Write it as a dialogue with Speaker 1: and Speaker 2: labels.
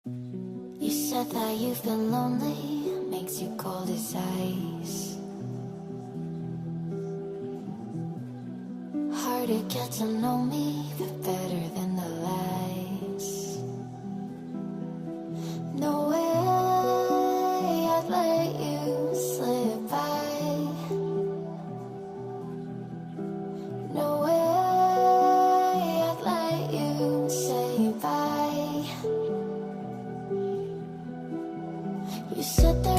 Speaker 1: You said that you've been lonely, makes you cold as ice. Hard to get to know me, but better than the lies. No way I'd let you slip by. No way I'd let you say bye. You said that